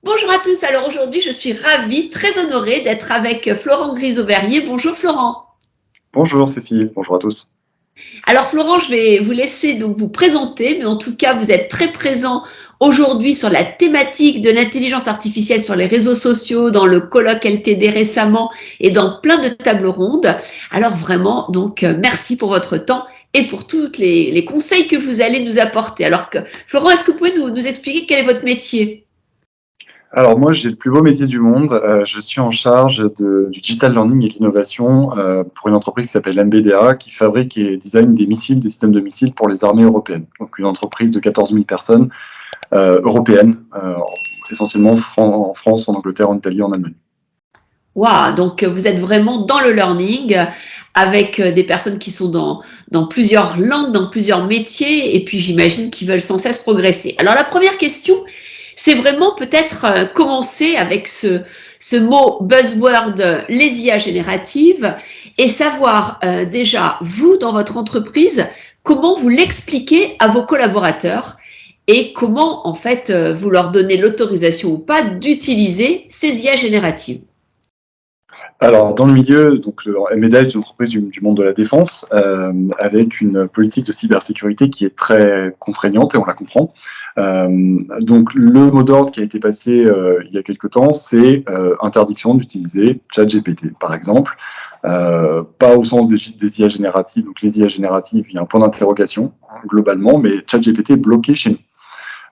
Bonjour à tous, alors aujourd'hui je suis ravie, très honorée d'être avec Florent Grisot-Verrier. Bonjour Florent. Bonjour Cécile, bonjour à tous. Alors Florent, je vais vous laisser donc vous présenter, mais en tout cas vous êtes très présent aujourd'hui sur la thématique de l'intelligence artificielle sur les réseaux sociaux, dans le colloque LTD récemment et dans plein de tables rondes. Alors vraiment, donc merci pour votre temps et pour tous les conseils que vous allez nous apporter. Alors que, Florent, est-ce que vous pouvez nous expliquer quel est votre métier? Alors moi j'ai le plus beau métier du monde, je suis en charge du digital learning et de l'innovation pour une entreprise qui s'appelle MBDA qui fabrique et design des missiles, des systèmes de missiles pour les armées européennes. Donc une entreprise de 14 000 personnes européennes, essentiellement en France, en Angleterre, en Italie, en Allemagne. Waouh, donc vous êtes vraiment dans le learning avec des personnes qui sont dans plusieurs langues, dans plusieurs métiers, et puis j'imagine qu'ils veulent sans cesse progresser. Alors la première question, c'est vraiment peut-être commencer avec ce mot buzzword, les IA génératives, et savoir déjà, vous, dans votre entreprise, comment vous l'expliquez à vos collaborateurs et comment, en fait, vous leur donnez l'autorisation ou pas d'utiliser ces IA génératives. Alors, dans le milieu, donc, MBDA est une entreprise du monde de la défense, avec une politique de cybersécurité qui est très contraignante, et on la comprend. Donc, le mot d'ordre qui a été passé il y a quelque temps, c'est interdiction d'utiliser ChatGPT, par exemple. Pas au sens des IA génératives. Donc, les IA génératives, il y a un point d'interrogation, hein, globalement, mais ChatGPT est bloqué chez nous.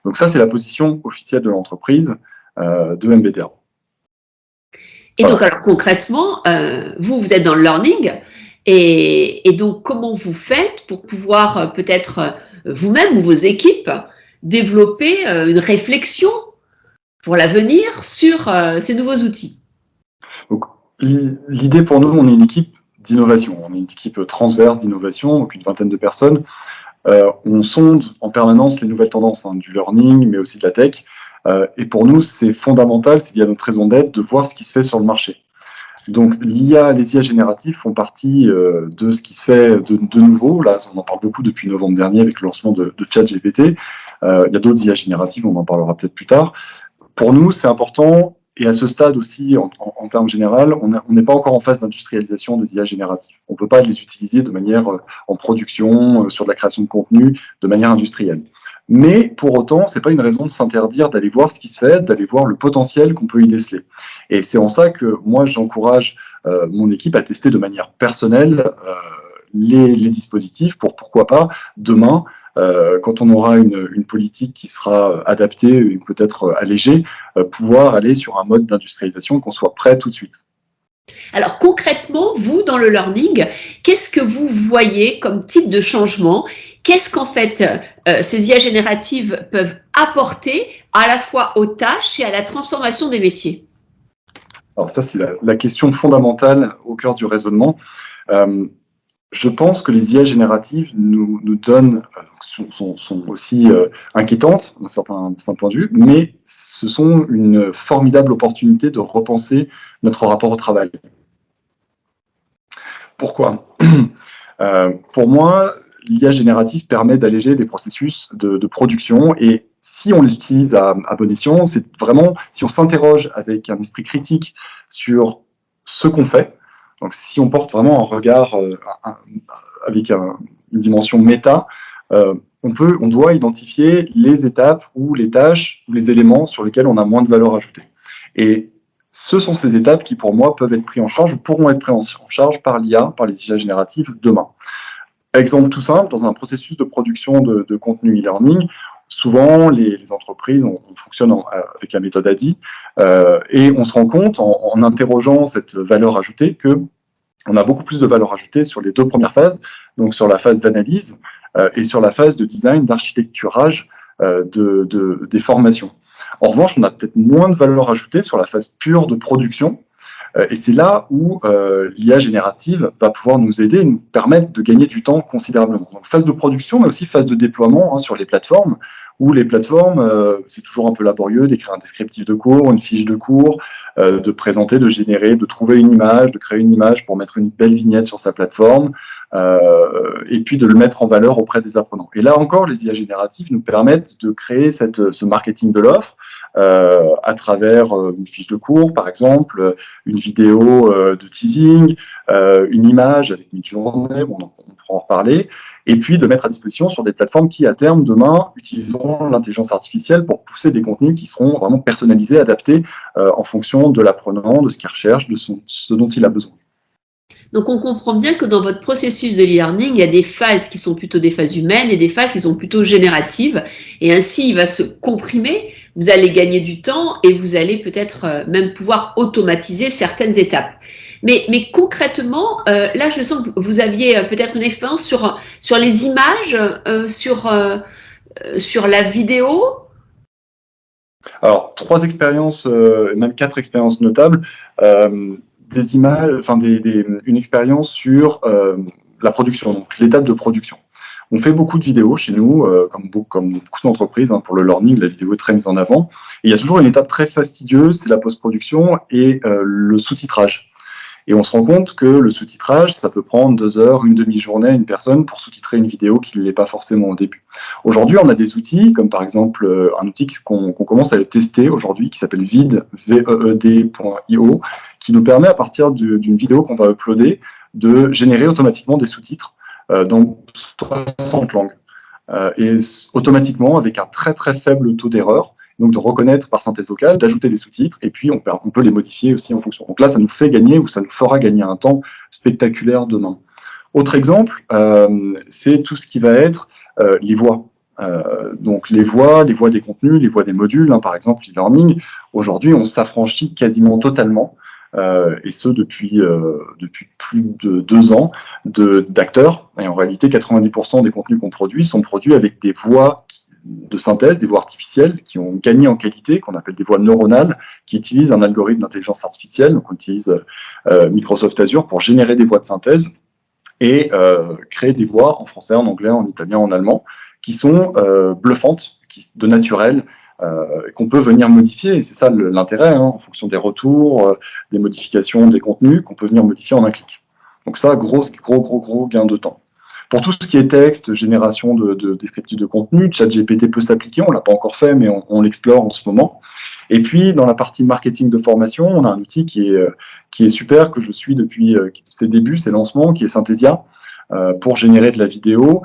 Donc, ça, c'est la position officielle de l'entreprise de MBDA. Et donc, Voilà. alors concrètement, vous, vous êtes dans le learning, et donc comment vous faites pour pouvoir peut-être vous-même ou vos équipes développer une réflexion pour l'avenir sur ces nouveaux outils? Donc, l'idée pour nous, on est une équipe d'innovation, on est une équipe transverse d'innovation, donc une vingtaine de personnes. On sonde en permanence les nouvelles tendances, hein, du learning, mais aussi de la tech. Et pour nous, c'est fondamental, c'est lié à notre raison d'être, de voir ce qui se fait sur le marché. Donc l'IA, les IA génératives font partie de ce qui se fait de nouveau. Là, on en parle beaucoup depuis novembre dernier avec le lancement de ChatGPT. Il y a d'autres IA génératives, on en parlera peut-être plus tard. Pour nous, c'est important, et à ce stade aussi, en termes généraux, on n'est pas encore en phase d'industrialisation des IA génératives. On ne peut pas les utiliser de manière en production, sur de la création de contenu, de manière industrielle. Mais pour autant, ce n'est pas une raison de s'interdire d'aller voir ce qui se fait, d'aller voir le potentiel qu'on peut y déceler. Et c'est en ça que moi, j'encourage mon équipe à tester de manière personnelle les dispositifs pour, pourquoi pas, demain, quand on aura une politique qui sera adaptée et peut-être allégée, pouvoir aller sur un mode d'industrialisation, qu'on soit prêt tout de suite. Alors concrètement, vous, dans le learning, qu'est-ce que vous voyez comme type de changement? Qu'est-ce qu'en fait ces IA génératives peuvent apporter à la fois aux tâches et à la transformation des métiers? Alors ça, c'est la question fondamentale au cœur du raisonnement. Je pense que les IA génératives nous donnent, sont aussi inquiétantes d'un certain point de vue, mais ce sont une formidable opportunité de repenser notre rapport au travail. Pourquoi? Pour moi, l'IA générative permet d'alléger des processus de production, et si on les utilise à bon escient, c'est vraiment, si on s'interroge avec un esprit critique sur ce qu'on fait, donc si on porte vraiment un regard avec une dimension méta, on doit identifier les étapes ou les tâches ou les éléments sur lesquels on a moins de valeur ajoutée. Et ce sont ces étapes qui, pour moi, peuvent être prises en charge ou pourront être prises en charge par l'IA, par les IA génératives demain. Exemple tout simple, dans un processus de production de contenu e-learning, souvent les entreprises, on fonctionne avec la méthode ADI, et on se rend compte en interrogeant cette valeur ajoutée que on a beaucoup plus de valeur ajoutée sur les deux premières phases, donc sur la phase d'analyse et sur la phase de design, d'architecturage des formations. En revanche, on a peut-être moins de valeur ajoutée sur la phase pure de production, et c'est là où l'IA générative va pouvoir nous aider et nous permettre de gagner du temps considérablement. Donc phase de production, mais aussi phase de déploiement, hein, sur les plateformes, où les plateformes, c'est toujours un peu laborieux d'écrire un descriptif de cours, une fiche de cours, de présenter, de générer, de trouver une image, de créer une image pour mettre une belle vignette sur sa plateforme, et puis de le mettre en valeur auprès des apprenants. Et là encore, les IA génératives nous permettent de créer ce marketing de l'offre, à travers une fiche de cours, par exemple, une vidéo de teasing, une image avec une journée, bon, on pourra en reparler, et puis de mettre à disposition sur des plateformes qui, à terme, demain, utiliseront l'intelligence artificielle pour pousser des contenus qui seront vraiment personnalisés, adaptés en fonction de l'apprenant, de ce qu'il recherche, de ce dont il a besoin. Donc on comprend bien que dans votre processus de e-learning, il y a des phases qui sont plutôt des phases humaines et des phases qui sont plutôt génératives. Et ainsi, il va se comprimer, vous allez gagner du temps et vous allez peut-être même pouvoir automatiser certaines étapes. Mais concrètement, là, je sens que vous aviez peut-être une expérience sur les images, sur la vidéo. Alors, 3 expériences, même 4 expériences notables. Des images, enfin une expérience sur la production, donc l'étape de production. On fait beaucoup de vidéos chez nous, comme beaucoup d'entreprises, hein, pour le learning, la vidéo est très mise en avant. Et il y a toujours une étape très fastidieuse, c'est la post-production et le sous-titrage. Et on se rend compte que le sous-titrage, ça peut prendre 2 heures, une demi-journée à une personne pour sous-titrer une vidéo qui ne l'est pas forcément au début. Aujourd'hui, on a des outils, comme par exemple un outil qu'on commence à tester aujourd'hui, qui s'appelle veed.io, qui nous permet, à partir d'une vidéo qu'on va uploader, de générer automatiquement des sous-titres dans 60 langues. Et automatiquement, avec un très très faible taux d'erreur, donc de reconnaître par synthèse vocale, d'ajouter des sous-titres, et puis on peut les modifier aussi en fonction. Donc là, ça nous fait gagner, ou ça nous fera gagner un temps spectaculaire demain. Autre exemple, c'est tout ce qui va être les voix. Donc les voix des contenus, les voix des modules, hein, par exemple e-learning. Aujourd'hui, on s'affranchit quasiment totalement, et ce depuis plus de 2 ans, d'acteurs. Et en réalité, 90% des contenus qu'on produit sont produits avec des voix de synthèse, des voix artificielles qui ont gagné en qualité, qu'on appelle des voix neuronales, qui utilisent un algorithme d'intelligence artificielle. Donc on utilise Microsoft Azure pour générer des voix de synthèse et créer des voix en français, en anglais, en italien, en allemand, qui sont bluffantes, de naturel, qu'on peut venir modifier. Et c'est ça l'intérêt, hein, en fonction des retours, des modifications des contenus, qu'on peut venir modifier en un clic. Donc ça, gros gain de temps. Pour tout ce qui est texte, génération de descriptifs de contenu, ChatGPT peut s'appliquer, on ne l'a pas encore fait, mais on l'explore en ce moment. Et puis, dans la partie marketing de formation, on a un outil qui est super, que je suis depuis ses débuts, ses lancements, qui est Synthesia, pour générer de la vidéo.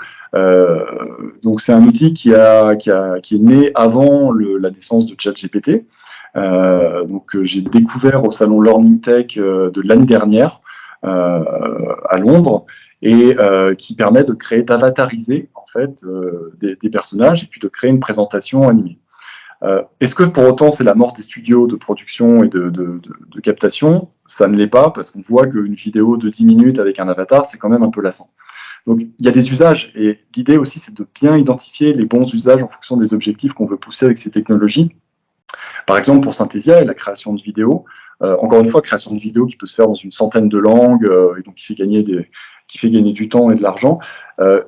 Donc, c'est un outil qui est né avant la naissance de ChatGPT. Donc, j'ai découvert au salon Learning Tech de l'année dernière, à Londres, et qui permet de créer, d'avatariser en fait des personnages et puis de créer une présentation animée. Est-ce que pour autant c'est la mort des studios de production et de captation? Ça ne l'est pas, parce qu'on voit qu'une vidéo de 10 minutes avec un avatar, c'est quand même un peu lassant. Donc il y a des usages, et l'idée aussi c'est de bien identifier les bons usages en fonction des objectifs qu'on veut pousser avec ces technologies. Par exemple, pour Synthesia et la création de vidéos, encore une fois, création de vidéos qui peut se faire dans une centaine de langues, et donc qui fait gagner du temps et de l'argent,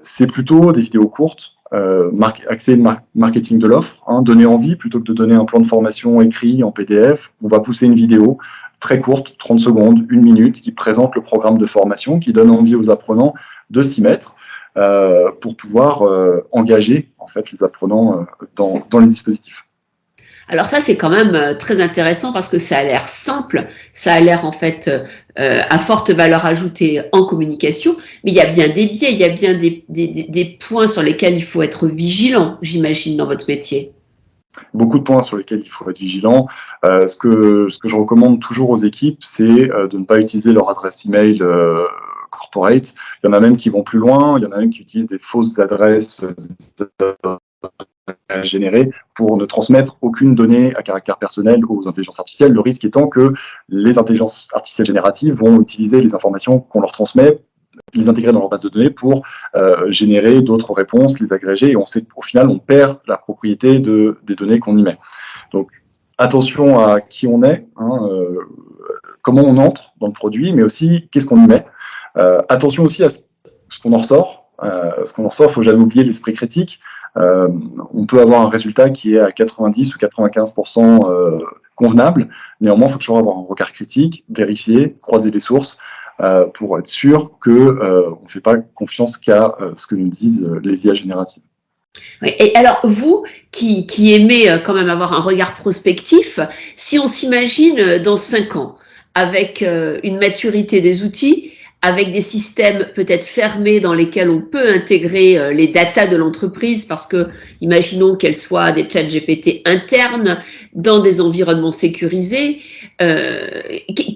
c'est plutôt des vidéos courtes, axées marketing de l'offre, hein, donner envie, plutôt que de donner un plan de formation écrit en PDF, on va pousser une vidéo très courte, 30 secondes, 1 minute, qui présente le programme de formation, qui donne envie aux apprenants de s'y mettre, pour pouvoir engager en fait, les apprenants dans les dispositifs. Alors ça, c'est quand même très intéressant parce que ça a l'air simple, ça a l'air en fait à forte valeur ajoutée en communication, mais il y a bien des biais, il y a bien des points sur lesquels il faut être vigilant, j'imagine, dans votre métier. Beaucoup de points sur lesquels il faut être vigilant. Ce que je recommande toujours aux équipes, c'est de ne pas utiliser leur adresse email corporate. Il y en a même qui vont plus loin, il y en a même qui utilisent des fausses adresses générées pour ne transmettre aucune donnée à caractère personnel aux intelligences artificielles. Le risque étant que les intelligences artificielles génératives vont utiliser les informations qu'on leur transmet, les intégrer dans leur base de données pour générer d'autres réponses, les agréger, et au final, on perd la propriété des données qu'on y met. Donc, attention à qui on est, hein, comment on entre dans le produit, mais aussi qu'est-ce qu'on y met. Attention aussi à ce qu'on en ressort. Il ne faut jamais oublier l'esprit critique. On peut avoir un résultat qui est à 90 ou 95% convenable. Néanmoins, il faut toujours avoir un regard critique, vérifier, croiser les sources, pour être sûr qu'on ne fait pas confiance qu'à ce que nous disent les IA génératives. Oui, et alors vous, qui aimez, quand même avoir un regard prospectif, si on s'imagine, dans 5 ans, avec, une maturité des outils, avec des systèmes peut-être fermés dans lesquels on peut intégrer, les datas de l'entreprise parce que, imaginons qu'elles soient des ChatGPT internes, dans des environnements sécurisés,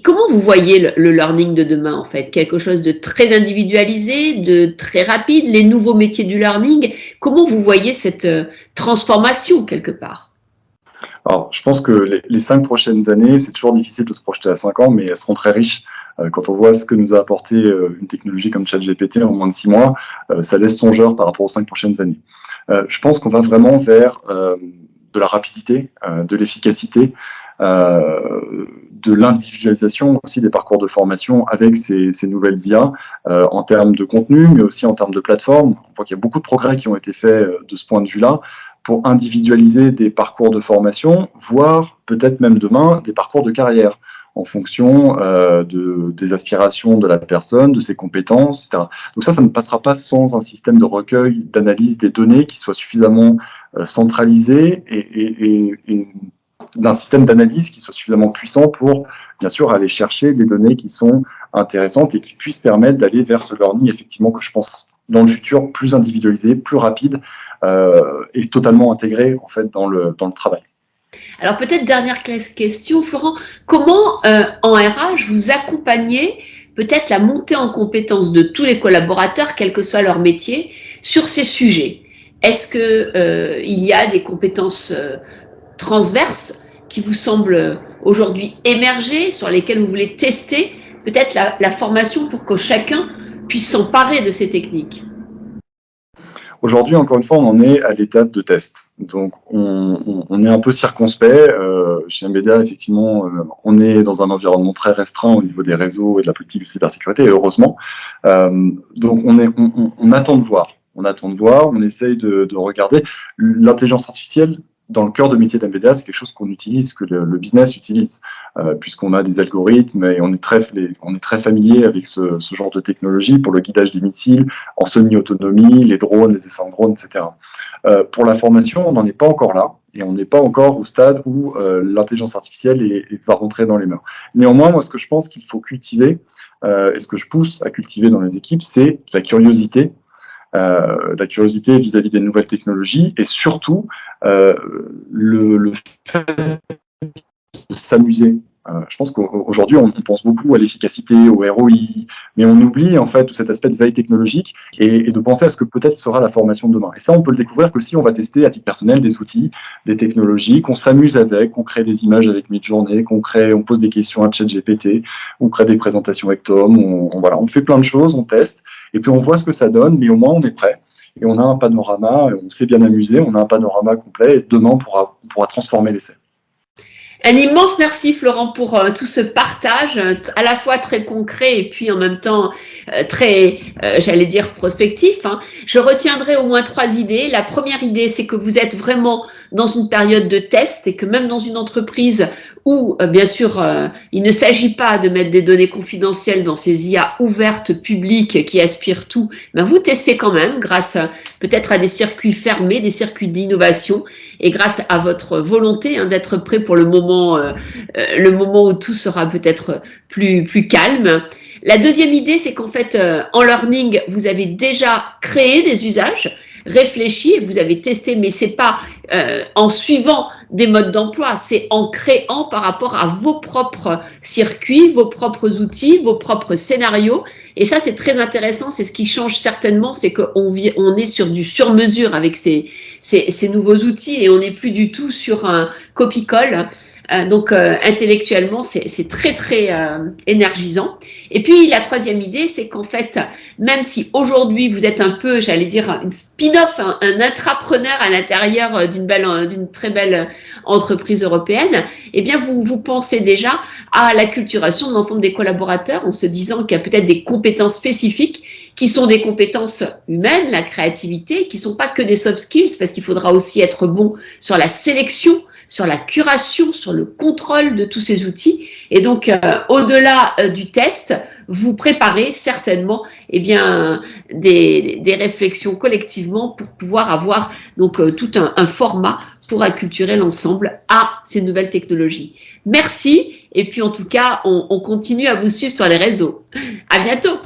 comment vous voyez le learning de demain en fait? Quelque chose de très individualisé, de très rapide, les nouveaux métiers du learning? Comment vous voyez cette transformation quelque part? Alors, je pense que les 5 prochaines années, c'est toujours difficile de se projeter à 5 ans, mais elles seront très riches. Quand on voit ce que nous a apporté une technologie comme ChatGPT en moins de 6 mois, ça laisse songeur par rapport aux 5 prochaines années. Je pense qu'on va vraiment vers de la rapidité, de l'efficacité, de l'individualisation aussi des parcours de formation avec ces nouvelles IA en termes de contenu, mais aussi en termes de plateforme. On voit qu'il y a beaucoup de progrès qui ont été faits de ce point de vue-là pour individualiser des parcours de formation, voire peut-être même demain des parcours de carrière en fonction des aspirations de la personne, de ses compétences, etc. Donc ça ne passera pas sans un système de recueil, d'analyse des données qui soit suffisamment centralisé et d'un système d'analyse qui soit suffisamment puissant pour, bien sûr, aller chercher les données qui sont intéressantes et qui puissent permettre d'aller vers ce learning, effectivement, que je pense dans le futur plus individualisé, plus rapide et totalement intégré en fait dans le travail. Alors peut-être dernière question, Florent, comment en RH vous accompagnez peut-être la montée en compétence de tous les collaborateurs, quel que soit leur métier, sur ces sujets? Est-ce que il y a des compétences transverses qui vous semblent aujourd'hui émerger, sur lesquelles vous voulez tester peut-être la formation pour que chacun puisse s'emparer de ces techniques? Aujourd'hui, encore une fois, on en est à l'étape de test. Donc, on est un peu circonspect. Chez MBDA, effectivement, on est dans un environnement très restreint au niveau des réseaux et de la politique de cybersécurité, et heureusement. Donc, on attend de voir. On attend de voir, on essaye de regarder. L'intelligence artificielle, dans le cœur de métier d'MBDA, c'est quelque chose qu'on utilise, que le business utilise, puisqu'on a des algorithmes et on est très familier avec ce genre de technologie pour le guidage des missiles, en semi-autonomie, les drones, les essais en drone, etc. Pour la formation, on n'en est pas encore là, et on n'est pas encore au stade où l'intelligence artificielle va rentrer dans les mœurs. Néanmoins, moi, ce que je pense qu'il faut cultiver, et ce que je pousse à cultiver dans les équipes, c'est la curiosité vis-à-vis des nouvelles technologies, et surtout le fait de s'amuser. Je pense qu'aujourd'hui, on pense beaucoup à l'efficacité, au ROI, mais on oublie en fait tout cet aspect de veille technologique et de penser à ce que peut-être sera la formation de demain. Et ça, on peut le découvrir que si on va tester à titre personnel des outils, des technologies, qu'on s'amuse avec, qu'on crée des images avec Midjourney, on pose des questions à ChatGPT, on crée des présentations avec Tom, voilà, on fait plein de choses, on teste, et puis on voit ce que ça donne, mais au moins on est prêt. Et on a un panorama, on s'est bien amusé, on a un panorama complet, et demain on pourra transformer l'essai. Un immense merci Florent pour tout ce partage, à la fois très concret et puis en même temps très, j'allais dire, prospectif. Hein. Je retiendrai au moins 3 idées. La première idée, c'est que vous êtes vraiment dans une période de test et que même dans une entreprise où, bien sûr, il ne s'agit pas de mettre des données confidentielles dans ces IA ouvertes, publiques, qui aspirent tout, mais vous testez quand même grâce peut-être à des circuits fermés, des circuits d'innovation et grâce à votre volonté d'être prêt pour le moment où tout sera peut-être plus calme. La deuxième idée, c'est qu'en fait, en learning, vous avez déjà créé des usages réfléchis, vous avez testé, mais c'est pas en suivant des modes d'emploi, c'est en créant par rapport à vos propres circuits, vos propres outils, vos propres scénarios. Et ça, c'est très intéressant. C'est ce qui change certainement, c'est qu'on est sur du sur-mesure avec ces nouveaux outils et on n'est plus du tout sur un copie-colle. Donc intellectuellement, c'est très très énergisant. Et puis la troisième idée, c'est qu'en fait, même si aujourd'hui vous êtes un peu, j'allais dire, une spin-off, un intrapreneur à l'intérieur d'une très belle entreprise européenne, eh bien vous pensez déjà à l'acculturation de l'ensemble des collaborateurs en se disant qu'il y a peut-être des compétences spécifiques qui sont des compétences humaines, la créativité, qui ne sont pas que des soft skills, parce qu'il faudra aussi être bon sur la sélection sur la curation, sur le contrôle de tous ces outils. Et donc, au-delà du test, vous préparez certainement eh bien, des réflexions collectivement pour pouvoir avoir donc, tout un format pour acculturer l'ensemble à ces nouvelles technologies. Merci, et puis en tout cas, on continue à vous suivre sur les réseaux. À bientôt.